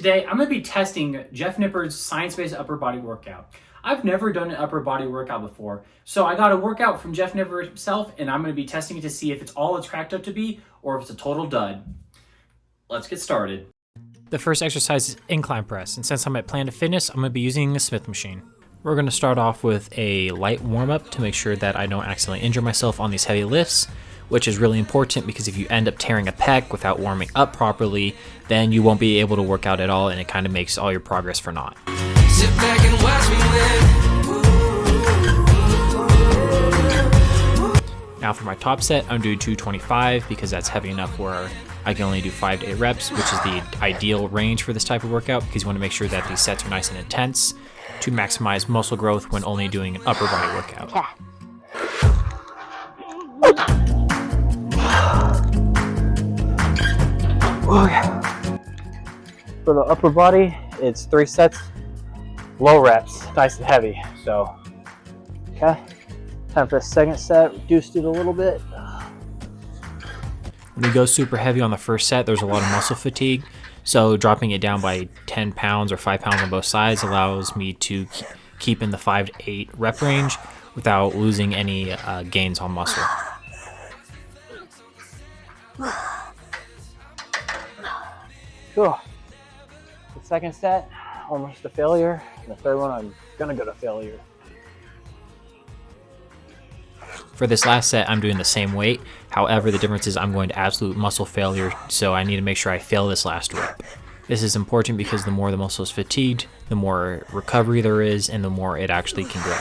Today, I'm going to be testing Jeff Nippard's science-based upper body workout. I've never done an upper body workout before, so I got a workout from Jeff Nippard himself, and I'm going to be testing it to see if it's all it's cracked up to be or if it's a total dud. Let's get started. The first exercise is incline press, and since I'm at Planet Fitness, I'm going to be using the Smith machine. We're going to start off with a light warm-up to make sure that I don't accidentally injure myself on these heavy lifts, which is really important because if you end up tearing a pec without warming up properly, then you won't be able to work out at all, and it kind of makes all your progress for naught. Sit back and watch me win. Now for my top set, I'm doing 225 because that's heavy enough where I can only do 5 to 8 reps, which is the ideal range for this type of workout because you want to make sure that these sets are nice and intense to maximize muscle growth when only doing an upper body workout. Okay. For the upper body, it's 3 sets, low reps, nice and heavy. So, okay, time for the second set, reduced it a little bit. When we go super heavy on the first set, there's a lot of muscle fatigue. So dropping it down by 10 pounds or 5 pounds on both sides allows me to keep in the 5 to 8 rep range without losing any gains on muscle. Cool. The second set, almost a failure. And the third one, I'm gonna go to failure. For this last set, I'm doing the same weight. However, the difference is I'm going to absolute muscle failure, so I need to make sure I fail this last rep. This is important because the more the muscle is fatigued, the more recovery there is, and the more it actually can grow.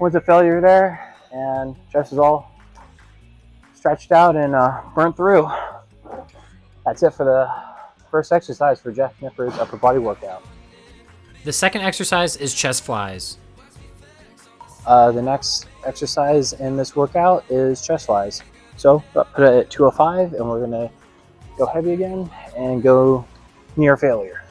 Was a failure there, and chest is all stretched out and burnt through. That's it for the first exercise for Jeff Nippard's upper body workout. The second exercise is chest flies. The next exercise in this workout is chest flies. So put it at 205, and we're gonna go heavy again and go near failure.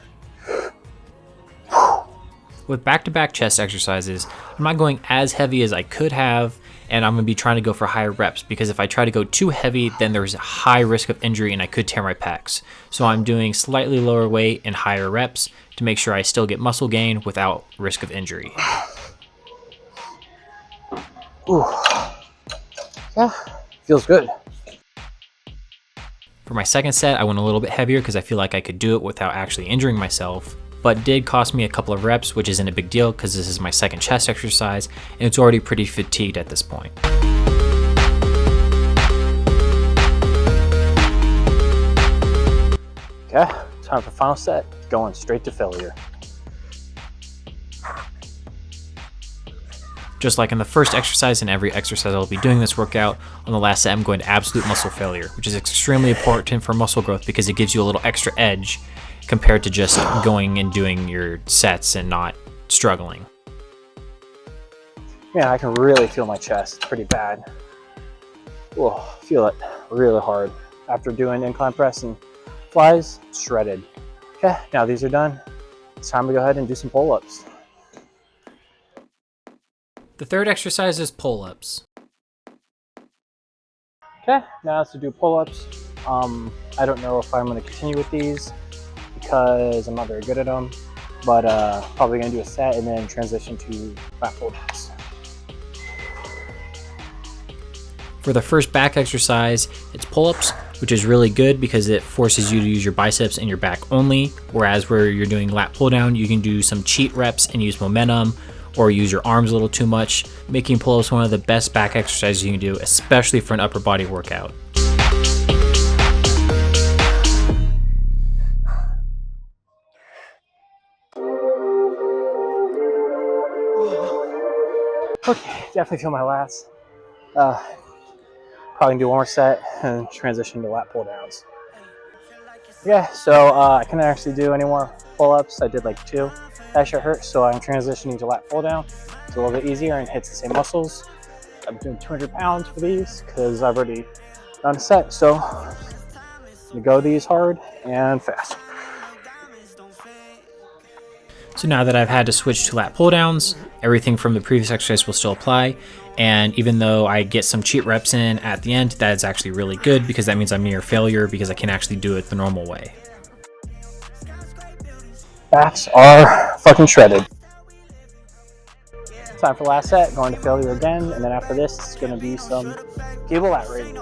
With back-to-back chest exercises, I'm not going as heavy as I could have, and I'm going to be trying to go for higher reps because if I try to go too heavy, then there's a high risk of injury and I could tear my pecs. So I'm doing slightly lower weight and higher reps to make sure I still get muscle gain without risk of injury. Ooh. Yeah, feels good. For my second set, I went a little bit heavier because I feel like I could do it without actually injuring myself, but did cost me a couple of reps, which isn't a big deal because this is my second chest exercise and it's already pretty fatigued at this point. Okay, time for final set, going straight to failure. Just like in the first exercise and every exercise I'll be doing this workout, on the last set I'm going to absolute muscle failure, which is extremely important for muscle growth because it gives you a little extra edge compared to just going and doing your sets and not struggling. Yeah, I can really feel my chest, it's pretty bad. Oh, feel it really hard. After doing incline press and flies, shredded. Okay, now these are done. It's time to go ahead and do some pull-ups. The third exercise is pull-ups. Okay, now it's to do pull-ups. I don't know if I'm going to continue with these because I'm not very good at them, but probably going to do a set and then transition to back pull-ups. For the first back exercise, it's pull-ups, which is really good because it forces you to use your biceps and your back only, whereas where you're doing lat pull-down, you can do some cheat reps and use momentum or use your arms a little too much, making pull-ups one of the best back exercises you can do, especially for an upper body workout. Okay, definitely feel my lats. Probably do one more set and transition to lat pull downs. Yeah, so I couldn't actually do any more pull-ups. I did like 2. That shit hurt, so I'm transitioning to lat pull down. It's a little bit easier and hits the same muscles. I'm doing 200 pounds for these because I've already done a set. So I'm gonna go these hard and fast. So now that I've had to switch to lat pull downs, everything from the previous exercise will still apply. And even though I get some cheat reps in at the end, that is actually really good because that means I'm near failure because I can actually do it the normal way. Backs are fucking shredded. Time for last set, going to failure again, and then after this, it's going to be some cable lat raises.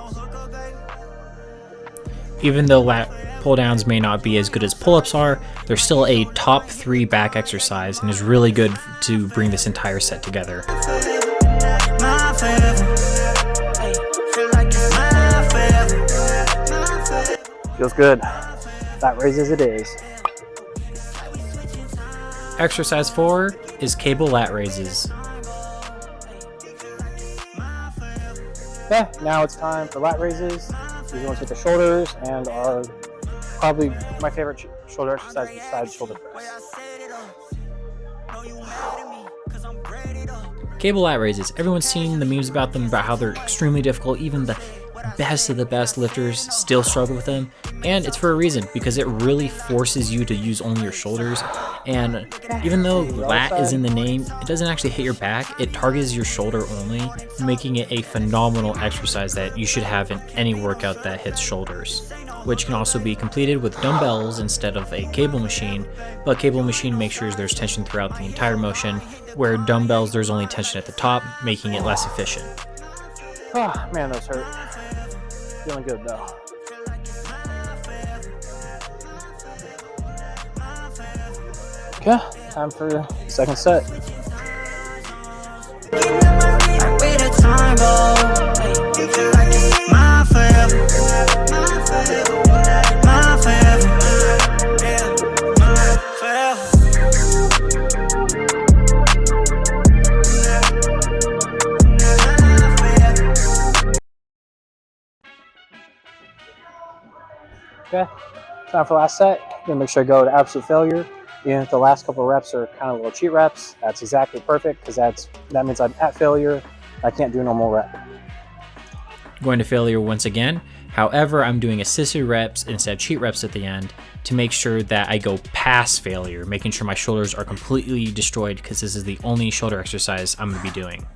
Even though lat pull downs may not be as good as pull-ups are, they're still a top 3 back exercise and is really good to bring this entire set together. Feels good. Lat raises it is. Exercise 4 is cable lat raises. Yeah, now it's time for lat raises. These ones with the shoulders and are probably my favorite shoulder exercise besides shoulder press. Cable lat raises. Everyone's seen the memes about them, about how they're extremely difficult. Even the best of the best lifters still struggle with them. And it's for a reason, because it really forces you to use only your shoulders. And even though lat is in the name, it doesn't actually hit your back. It targets your shoulder only, making it a phenomenal exercise that you should have in any workout that hits shoulders, which can also be completed with dumbbells instead of a cable machine. But cable machine makes sure there's tension throughout the entire motion, where dumbbells there's only tension at the top, making it less efficient. Oh man, those hurt. Feeling good though. Okay, time for the second set. Okay, time for last set. Gonna make sure I go to absolute failure. Even if the last couple of reps are kind of little cheat reps, that's exactly perfect because that means I'm at failure. I can't do a normal rep. Going to failure once again. However, I'm doing assisted reps instead of cheat reps at the end to make sure that I go past failure, making sure my shoulders are completely destroyed because this is the only shoulder exercise I'm going to be doing.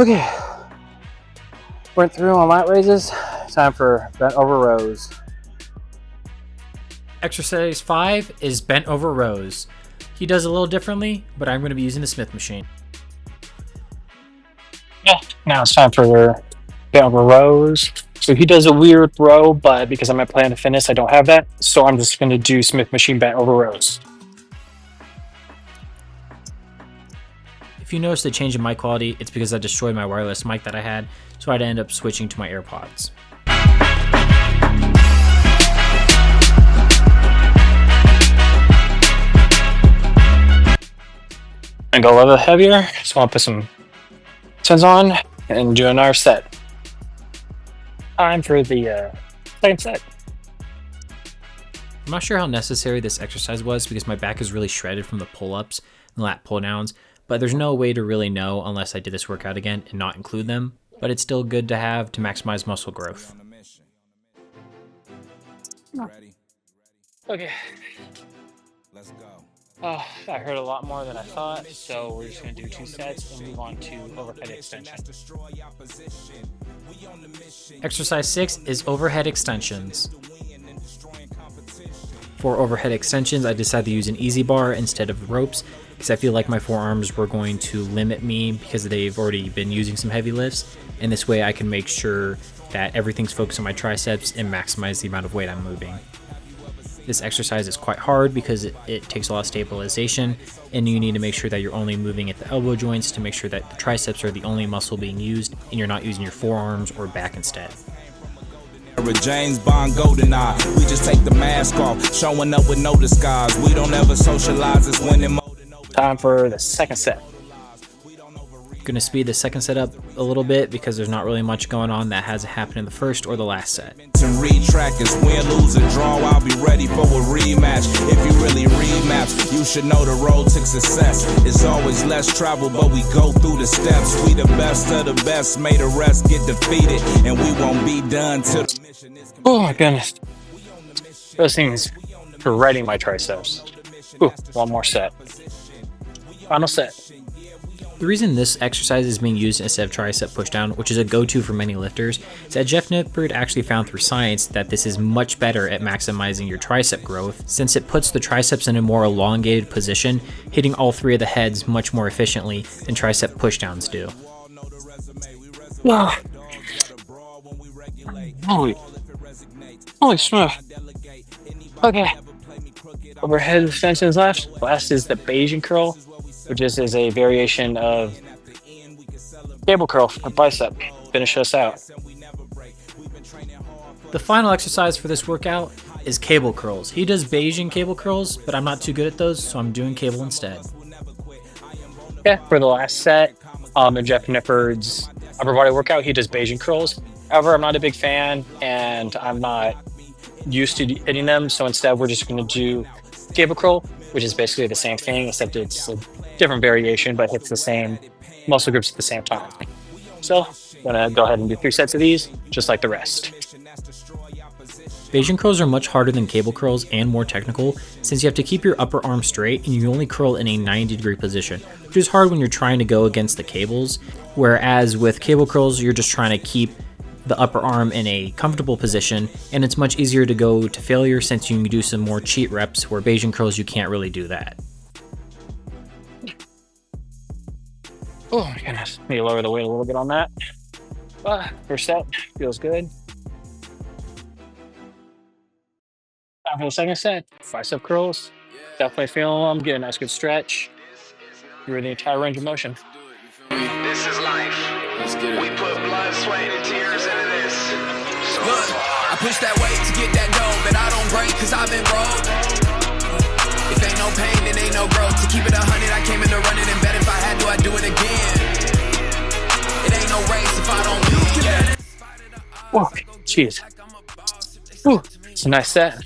Okay, went through on lat raises. Time for bent over rows. Exercise 5 is bent over rows. He does it a little differently, but I'm going to be using the Smith machine. Yeah, now it's time for bent over rows. So he does a weird row, but because I'm at Planet Fitness, I don't have that. So I'm just going to do Smith machine bent over rows. If you notice the change in mic quality, it's because I destroyed my wireless mic that I had, so I had to end up switching to my AirPods. And go a little bit heavier, so I'll put some tens on and do another set. Time for the second set. I'm not sure how necessary this exercise was because my back is really shredded from the pull-ups and lat pull-downs, but there's no way to really know unless I did this workout again and not include them, but it's still good to have to maximize muscle growth. Okay. Let's go. Oh, I heard a lot more than I thought, so we're just going to do 2 sets and move on to overhead extension. Exercise 6 is overhead extensions. For overhead extensions, I decided to use an easy bar instead of ropes because I feel like my forearms were going to limit me because they've already been using some heavy lifts, and this way I can make sure that everything's focused on my triceps and maximize the amount of weight I'm moving. This exercise is quite hard because it takes a lot of stabilization, and you need to make sure that you're only moving at the elbow joints to make sure that the triceps are the only muscle being used and you're not using your forearms or back instead. James Bond GoldenEye, we just take the mask off, showing up with no disguise. We don't ever socialize, it's winning. Time for the second set. Going to speed the second set up a little bit because there's not really much going on that hasn't happened in the first or the last set. And retrack is win, lose, or draw. I'll be ready for a rematch. If you really read maps, you should know the road to success. It's always less travel, but we go through the steps. We the best of the best, may the rest get defeated, and we won't be done till the mission is complete. Oh my goodness. Those things for writing my triceps. Ooh, one more set. Final set. The reason this exercise is being used instead of tricep pushdown, which is a go-to for many lifters, is that Jeff Nippard actually found through science that this is much better at maximizing your tricep growth, since it puts the triceps in a more elongated position, hitting all three of the heads much more efficiently than tricep pushdowns do. Oh. Holy smoke. Okay. Overhead extensions left. Last is the Bayesian curl, which is a variation of cable curl for bicep. Finish us out. The final exercise for this workout is cable curls. He does Bayesian cable curls, but I'm not too good at those, so I'm doing cable instead. Yeah, for the last set, in Jeff Nippard's upper body workout, he does Bayesian curls. However, I'm not a big fan, and I'm not used to hitting them, so instead we're just going to do cable curl, which is basically the same thing, except it's a different variation, but hits the same muscle groups at the same time. So I'm going to go ahead and do 3 sets of these, just like the rest. Bayesian curls are much harder than cable curls and more technical, since you have to keep your upper arm straight and you only curl in a 90-degree position, which is hard when you're trying to go against the cables, whereas with cable curls you're just trying to keep the upper arm in a comfortable position, and it's much easier to go to failure since you can do some more cheat reps, where Bayesian curls you can't really do that. Oh my goodness, need to lower the weight a little bit on that. First set, feels good. Time for the second set, bicep curls. Definitely feeling them, get a nice good stretch through the entire range of motion. This is life. Let's get it. We put blood, sweat, and tears into this. So look, I push that weight to get that dough, but I don't break cause I've been broke. If ain't no pain, then ain't no growth. To keep it 100, I came in to run it and bet if I had to, I'd do it again. It ain't no race if I don't win. Yeah. Whoa, jeez. Whew, it's a nice set.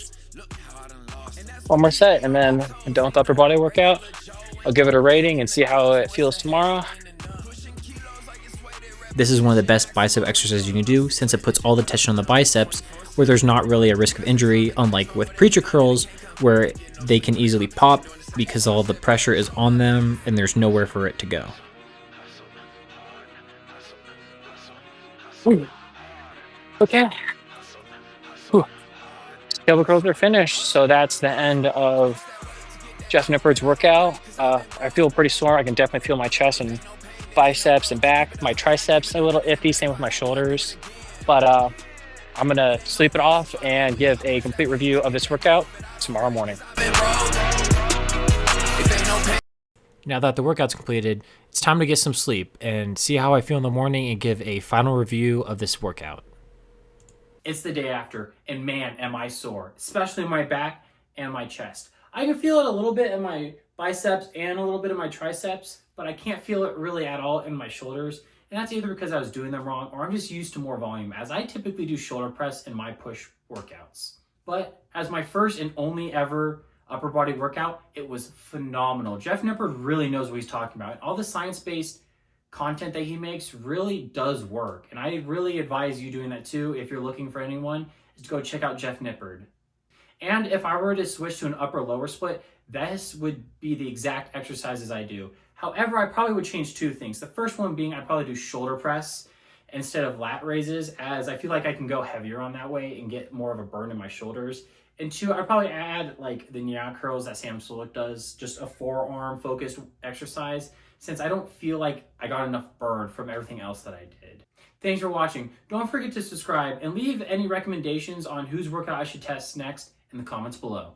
One more set, and then I'm done with the upper body workout. I'll give it a rating and see how it feels tomorrow. This is one of the best bicep exercises you can do, since it puts all the tension on the biceps, where there's not really a risk of injury, unlike with preacher curls, where they can easily pop because all the pressure is on them and there's nowhere for it to go. Ooh. Okay. Whew. Cable curls are finished, so that's the end of Jeff Nippard's workout. I feel pretty sore. I can definitely feel my chest and biceps and back. My triceps a little iffy, same with my shoulders. But I'm gonna sleep it off and give a complete review of this workout tomorrow morning. Now that the workout's completed, it's time to get some sleep and see how I feel in the morning and give a final review of this workout. It's the day after, and man, am I sore, especially my back and my chest. I can feel it a little bit in my biceps and a little bit in my triceps, but I can't feel it really at all in my shoulders. And that's either because I was doing them wrong or I'm just used to more volume, as I typically do shoulder press in my push workouts. But as my first and only ever upper body workout, it was phenomenal. Jeff Nippard really knows what he's talking about. All the science-based content that he makes really does work. And I really advise you doing that too. If you're looking for anyone, is to go check out Jeff Nippard. And if I were to switch to an upper lower split, this would be the exact exercises I do. However, I probably would change 2 things. The first one being I'd probably do shoulder press instead of lat raises, as I feel like I can go heavier on that way and get more of a burn in my shoulders. And 2, I'd probably add like the knee curls that Sam Sulek does, just a forearm focused exercise, since I don't feel like I got enough burn from everything else that I did. Thanks for watching. Don't forget to subscribe and leave any recommendations on whose workout I should test next in the comments below.